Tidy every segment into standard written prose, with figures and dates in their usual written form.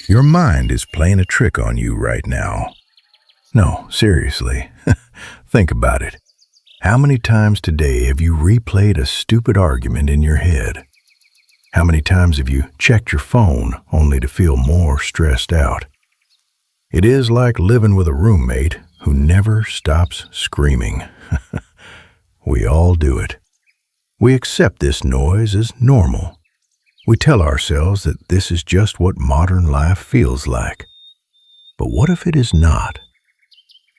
Your mind is playing a trick on you right now. No, seriously. Think about it. How many times today have you replayed a stupid argument in your head? How many times have you checked your phone only to feel more stressed out? It is like living with a roommate who never stops screaming. We all do it. We accept this noise as normal. We tell ourselves that this is just what modern life feels like. But what if it is not?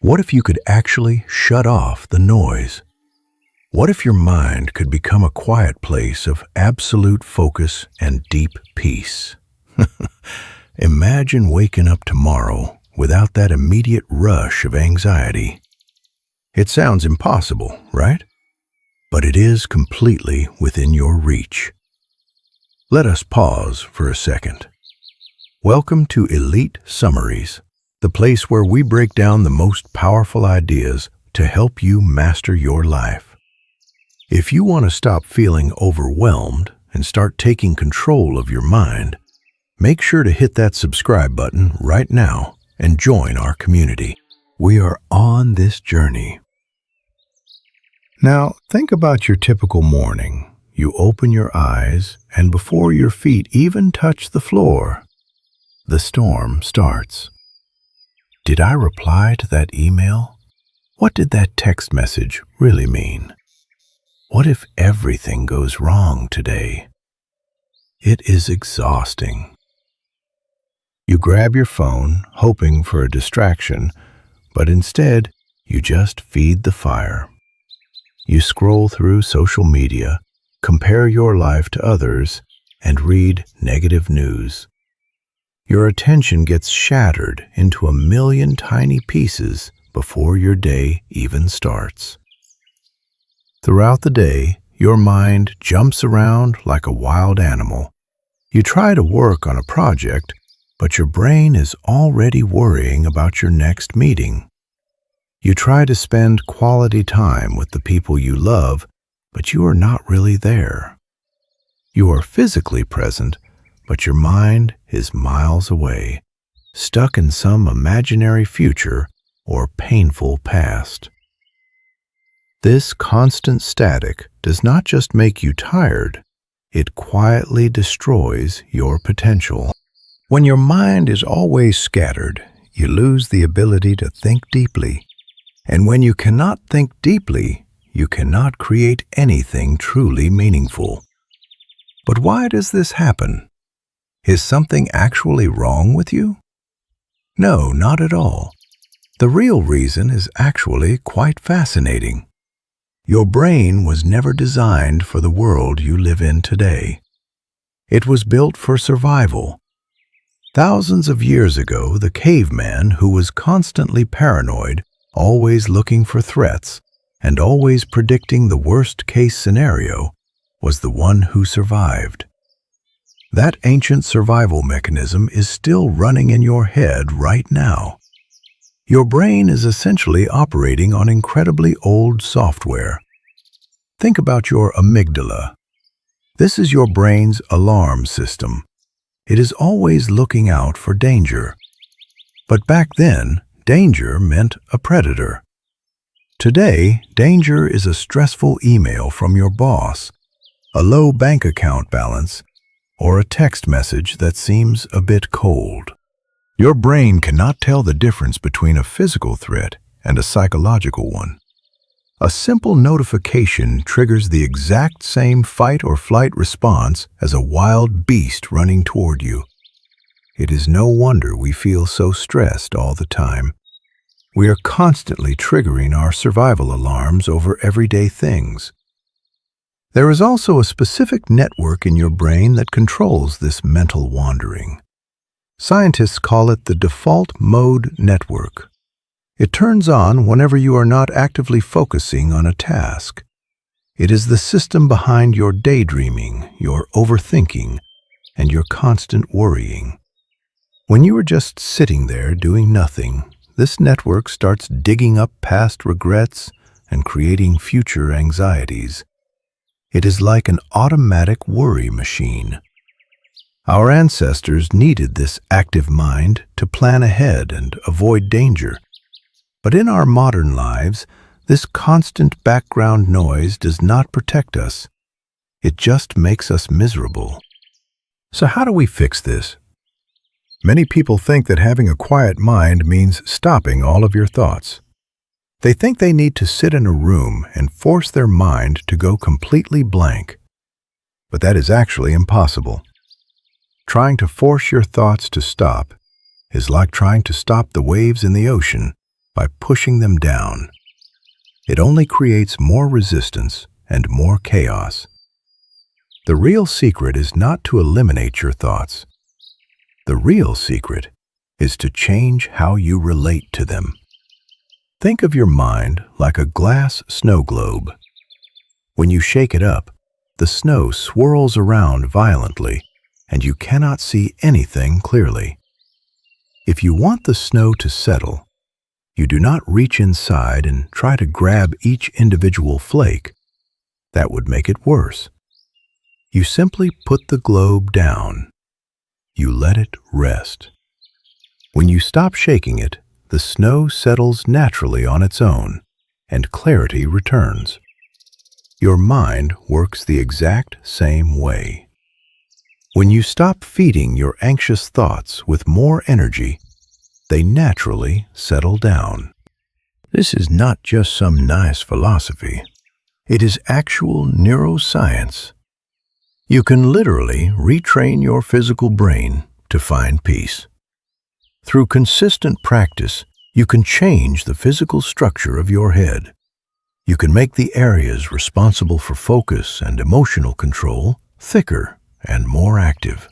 What if you could actually shut off the noise? What if your mind could become a quiet place of absolute focus and deep peace? Imagine waking up tomorrow without that immediate rush of anxiety. It sounds impossible, right? But it is completely within your reach. Let us pause for a second. Welcome to Elite Summaries, the place where we break down the most powerful ideas to help you master your life. If you want to stop feeling overwhelmed and start taking control of your mind, make sure to hit that subscribe button right now and join our community. We are on this journey. Now, think about your typical morning. You open your eyes, and before your feet even touch the floor, the storm starts. Did I reply to that email? What did that text message really mean? What if everything goes wrong today? It is exhausting. You grab your phone, hoping for a distraction, but instead, you just feed the fire. You scroll through social media, compare your life to others, and read negative news. Your attention gets shattered into a million tiny pieces before your day even starts. Throughout the day, your mind jumps around like a wild animal. You try to work on a project, but your brain is already worrying about your next meeting. You try to spend quality time with the people you love, but you are not really there. You are physically present, but your mind is miles away, stuck in some imaginary future or painful past. This constant static does not just make you tired, it quietly destroys your potential. When your mind is always scattered, you lose the ability to think deeply. And when you cannot think deeply, you cannot create anything truly meaningful. But why does this happen? Is something actually wrong with you? No, not at all. The real reason is actually quite fascinating. Your brain was never designed for the world you live in today. It was built for survival. Thousands of years ago, the caveman who was constantly paranoid, always looking for threats, and always predicting the worst-case scenario, was the one who survived. That ancient survival mechanism is still running in your head right now. Your brain is essentially operating on incredibly old software. Think about your amygdala. This is your brain's alarm system. It is always looking out for danger. But back then, danger meant a predator. Today, danger is a stressful email from your boss, a low bank account balance, or a text message that seems a bit cold. Your brain cannot tell the difference between a physical threat and a psychological one. A simple notification triggers the exact same fight or flight response as a wild beast running toward you. It is no wonder we feel so stressed all the time. We are constantly triggering our survival alarms over everyday things. There is also a specific network in your brain that controls this mental wandering. Scientists call it the default mode network. It turns on whenever you are not actively focusing on a task. It is the system behind your daydreaming, your overthinking, and your constant worrying. When you are just sitting there doing nothing, this network starts digging up past regrets and creating future anxieties. It is like an automatic worry machine. Our ancestors needed this active mind to plan ahead and avoid danger. But in our modern lives, this constant background noise does not protect us. It just makes us miserable. So how do we fix this? Many people think that having a quiet mind means stopping all of your thoughts. They think they need to sit in a room and force their mind to go completely blank. But that is actually impossible. Trying to force your thoughts to stop is like trying to stop the waves in the ocean by pushing them down. It only creates more resistance and more chaos. The real secret is not to eliminate your thoughts. The real secret is to change how you relate to them. Think of your mind like a glass snow globe. When you shake it up, the snow swirls around violently, and you cannot see anything clearly. If you want the snow to settle, you do not reach inside and try to grab each individual flake. That would make it worse. You simply put the globe down. You let it rest. When you stop shaking it, the snow settles naturally on its own, and clarity returns. Your mind works the exact same way. When you stop feeding your anxious thoughts with more energy, they naturally settle down. This is not just some nice philosophy. It is actual neuroscience. You can literally retrain your physical brain to find peace. Through consistent practice, you can change the physical structure of your head. You can make the areas responsible for focus and emotional control thicker and more active.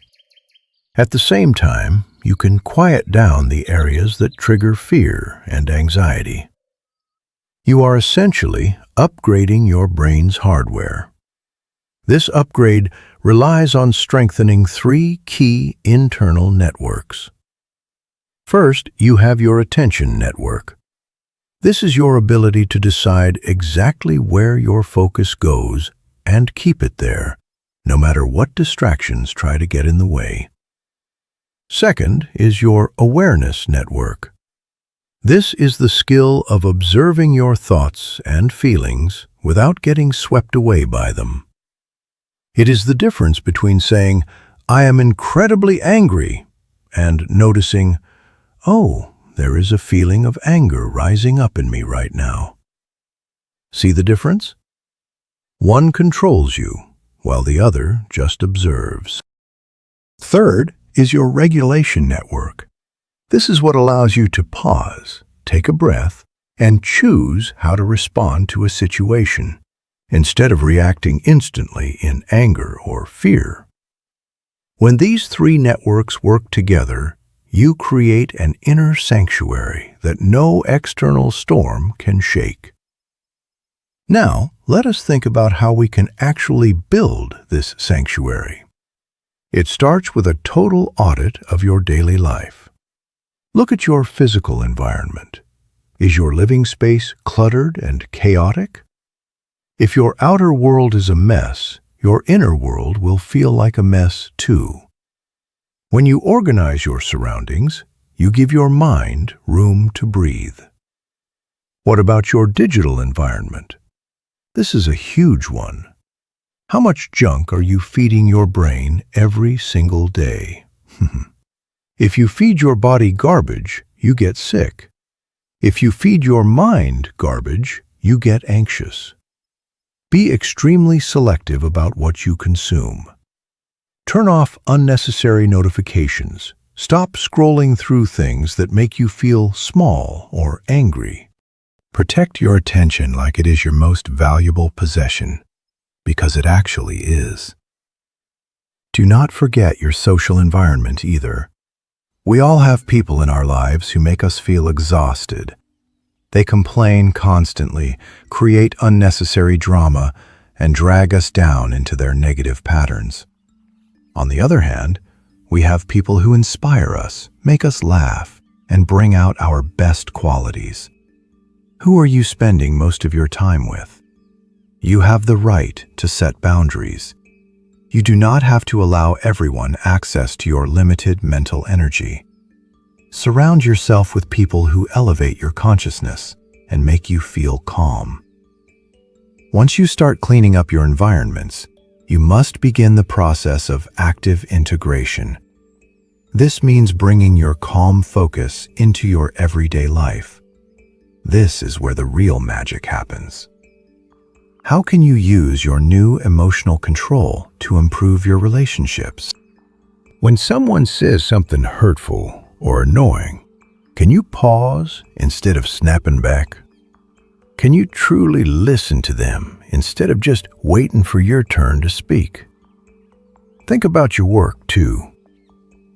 At the same time, you can quiet down the areas that trigger fear and anxiety. You are essentially upgrading your brain's hardware. This upgrade relies on strengthening three key internal networks. First, you have your attention network. This is your ability to decide exactly where your focus goes and keep it there, no matter what distractions try to get in the way. Second is your awareness network. This is the skill of observing your thoughts and feelings without getting swept away by them. It is the difference between saying, "I am incredibly angry," and noticing, "Oh, there is a feeling of anger rising up in me right now." See the difference? One controls you, while the other just observes. Third is your regulation network. This is what allows you to pause, take a breath, and choose how to respond to a situation, instead of reacting instantly in anger or fear. When these three networks work together, you create an inner sanctuary that no external storm can shake. Now, let us think about how we can actually build this sanctuary. It starts with a total audit of your daily life. Look at your physical environment. Is your living space cluttered and chaotic? If your outer world is a mess, your inner world will feel like a mess too. When you organize your surroundings, you give your mind room to breathe. What about your digital environment? This is a huge one. How much junk are you feeding your brain every single day? If you feed your body garbage, you get sick. If you feed your mind garbage, you get anxious. Be extremely selective about what you consume. Turn off unnecessary notifications. Stop scrolling through things that make you feel small or angry. Protect your attention like it is your most valuable possession, because it actually is. Do not forget your social environment either. We all have people in our lives who make us feel exhausted. They complain constantly, create unnecessary drama, and drag us down into their negative patterns. On the other hand, we have people who inspire us, make us laugh, and bring out our best qualities. Who are you spending most of your time with? You have the right to set boundaries. You do not have to allow everyone access to your limited mental energy. Surround yourself with people who elevate your consciousness and make you feel calm. Once you start cleaning up your environments, you must begin the process of active integration. This means bringing your calm focus into your everyday life. This is where the real magic happens. How can you use your new emotional control to improve your relationships? When someone says something hurtful or annoying, can you pause instead of snapping back? Can you truly listen to them instead of just waiting for your turn to speak? Think about your work, too.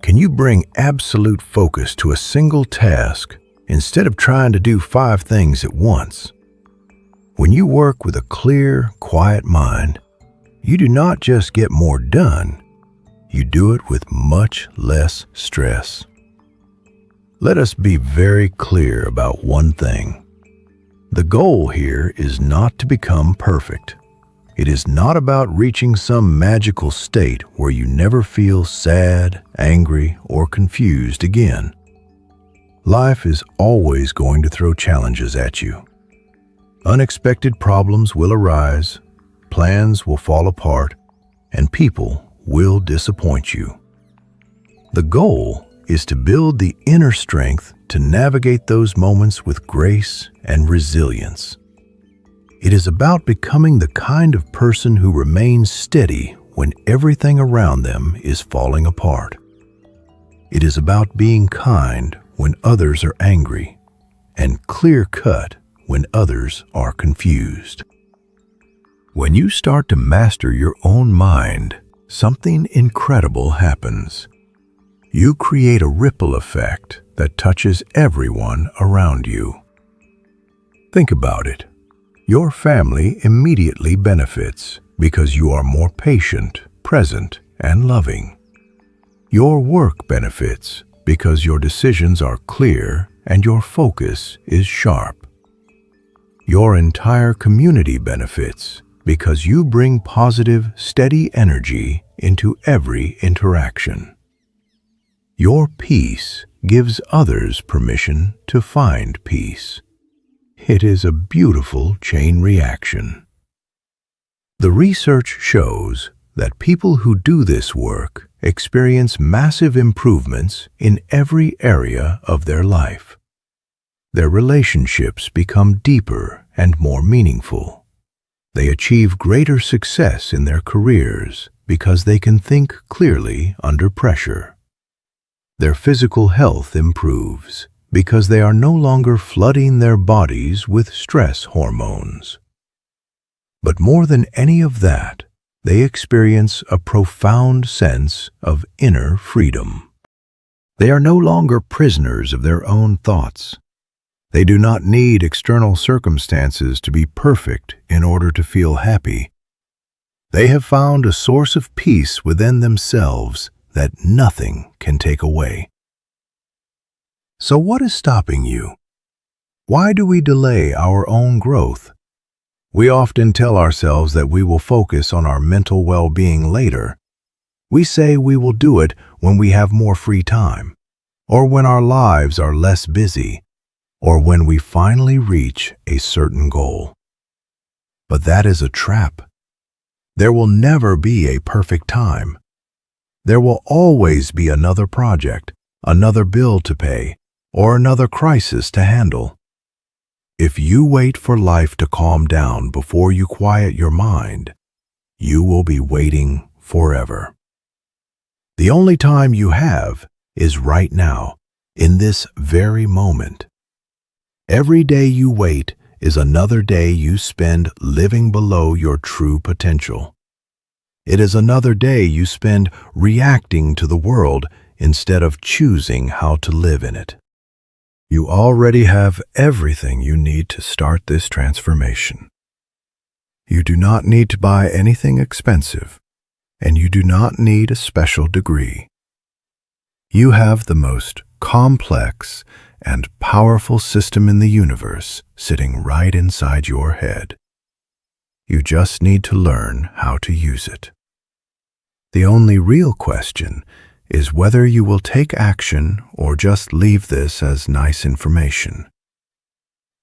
Can you bring absolute focus to a single task instead of trying to do 5 things at once? When you work with a clear, quiet mind, you do not just get more done, you do it with much less stress. Let us be very clear about one thing. The goal here is not to become perfect. It is not about reaching some magical state where you never feel sad, angry, or confused again. Life is always going to throw challenges at you. Unexpected problems will arise, plans will fall apart, and people will disappoint you. The goal is to build the inner strength to navigate those moments with grace and resilience. It is about becoming the kind of person who remains steady when everything around them is falling apart. It is about being kind when others are angry and clear-cut when others are confused. When you start to master your own mind, something incredible happens. You create a ripple effect that touches everyone around you. Think about it. Your family immediately benefits because you are more patient, present, and loving. Your work benefits because your decisions are clear and your focus is sharp. Your entire community benefits because you bring positive, steady energy into every interaction. Your peace gives others permission to find peace. It is a beautiful chain reaction. The research shows that people who do this work experience massive improvements in every area of their life. Their relationships become deeper and more meaningful. They achieve greater success in their careers because they can think clearly under pressure. Their physical health improves because they are no longer flooding their bodies with stress hormones. But more than any of that, they experience a profound sense of inner freedom. They are no longer prisoners of their own thoughts. They do not need external circumstances to be perfect in order to feel happy. They have found a source of peace within themselves that nothing can take away. So what is stopping you? Why do we delay our own growth? We often tell ourselves that we will focus on our mental well-being later. We say we will do it when we have more free time, or when our lives are less busy, or when we finally reach a certain goal. But that is a trap. There will never be a perfect time. There will always be another project, another bill to pay, or another crisis to handle. If you wait for life to calm down before you quiet your mind, you will be waiting forever. The only time you have is right now, in this very moment. Every day you wait is another day you spend living below your true potential. It is another day you spend reacting to the world instead of choosing how to live in it. You already have everything you need to start this transformation. You do not need to buy anything expensive, and you do not need a special degree. You have the most complex and powerful system in the universe sitting right inside your head. You just need to learn how to use it. The only real question is whether you will take action or just leave this as nice information.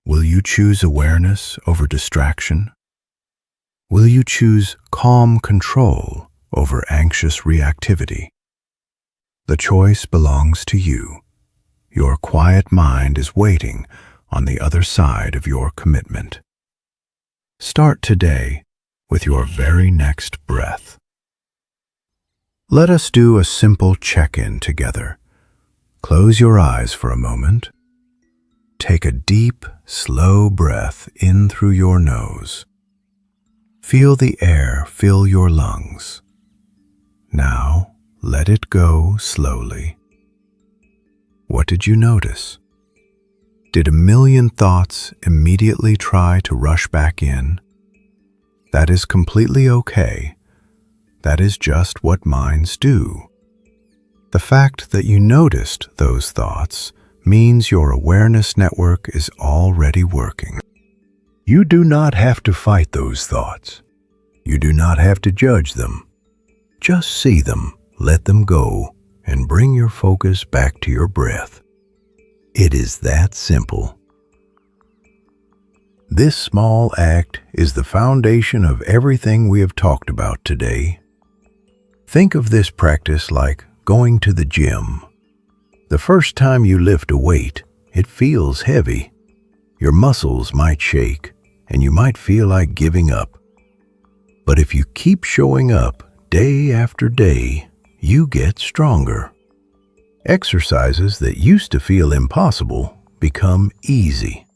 Will you choose awareness over distraction? Will you choose calm control over anxious reactivity? The choice belongs to you. Your quiet mind is waiting on the other side of your commitment. Start today with your very next breath. Let us do a simple check-in together. Close your eyes for a moment. Take a deep, slow breath in through your nose. Feel the air fill your lungs. Now, let it go slowly. What did you notice? Did a million thoughts immediately try to rush back in? That is completely okay. That is just what minds do. The fact that you noticed those thoughts means your awareness network is already working. You do not have to fight those thoughts. You do not have to judge them. Just see them, let them go, and bring your focus back to your breath. It is that simple. This small act is the foundation of everything we have talked about today. Think of this practice like going to the gym. The first time you lift a weight, it feels heavy. Your muscles might shake, and you might feel like giving up. But if you keep showing up day after day, you get stronger. Exercises that used to feel impossible become easy.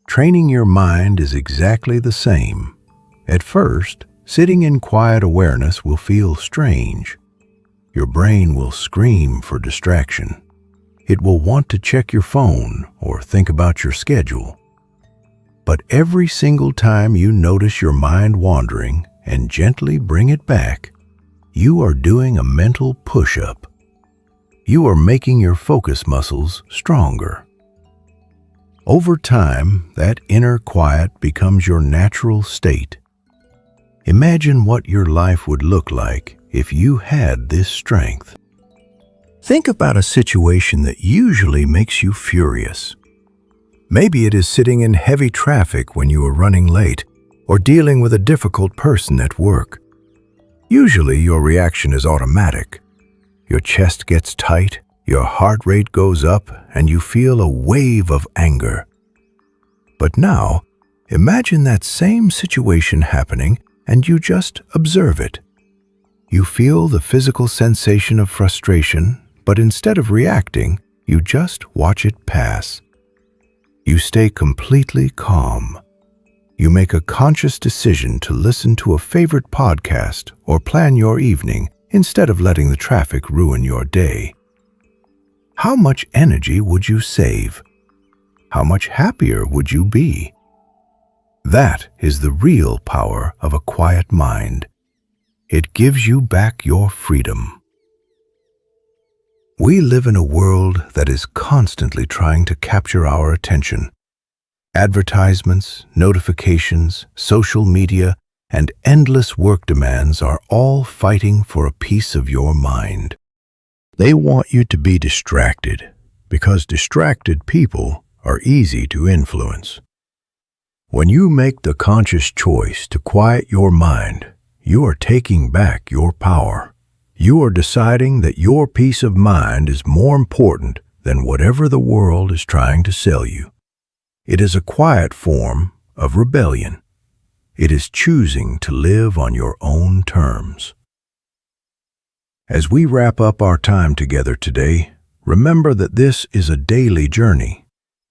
Training your mind is exactly the same. At first, sitting in quiet awareness will feel strange. Your brain will scream for distraction. It will want to check your phone or think about your schedule. But every single time you notice your mind wandering and gently bring it back, you are doing a mental push-up. You are making your focus muscles stronger. Over time, that inner quiet becomes your natural state. Imagine what your life would look like if you had this strength. Think about a situation that usually makes you furious. Maybe it is sitting in heavy traffic when you are running late, or dealing with a difficult person at work. Usually your reaction is automatic. Your chest gets tight, your heart rate goes up, and you feel a wave of anger. But now, imagine that same situation happening and you just observe it. You feel the physical sensation of frustration, but instead of reacting, you just watch it pass. You stay completely calm. You make a conscious decision to listen to a favorite podcast or plan your evening instead of letting the traffic ruin your day. How much energy would you save? How much happier would you be? That is the real power of a quiet mind. It gives you back your freedom. We live in a world that is constantly trying to capture our attention. Advertisements, notifications, social media, and endless work demands are all fighting for a piece of your mind. They want you to be distracted, because distracted people are easy to influence. When you make the conscious choice to quiet your mind, you are taking back your power. You are deciding that your peace of mind is more important than whatever the world is trying to sell you. It is a quiet form of rebellion. It is choosing to live on your own terms. As we wrap up our time together today, remember that this is a daily journey.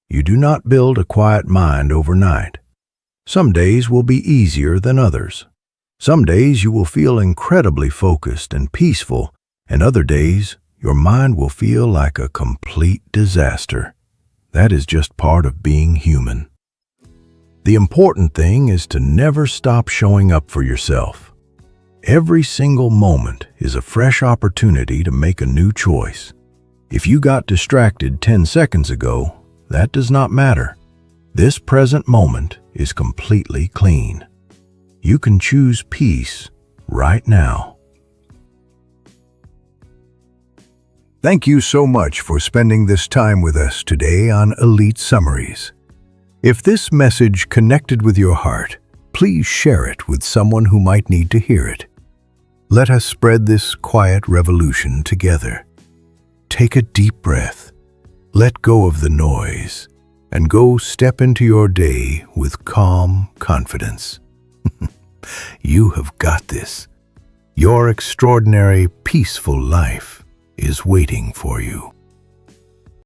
You do not build a quiet mind overnight. Some days will be easier than others. Some days you will feel incredibly focused and peaceful, and other days your mind will feel like a complete disaster. That is just part of being human. The important thing is to never stop showing up for yourself. Every single moment is a fresh opportunity to make a new choice. If you got distracted 10 seconds ago, that does not matter. This present moment is completely clean. You can choose peace right now. Thank you so much for spending this time with us today on Elite Summaries. If this message connected with your heart, please share it with someone who might need to hear it. Let us spread this quiet revolution together. Take a deep breath, let go of the noise, and go step into your day with calm confidence. You have got this. Your extraordinary, peaceful life is waiting for you.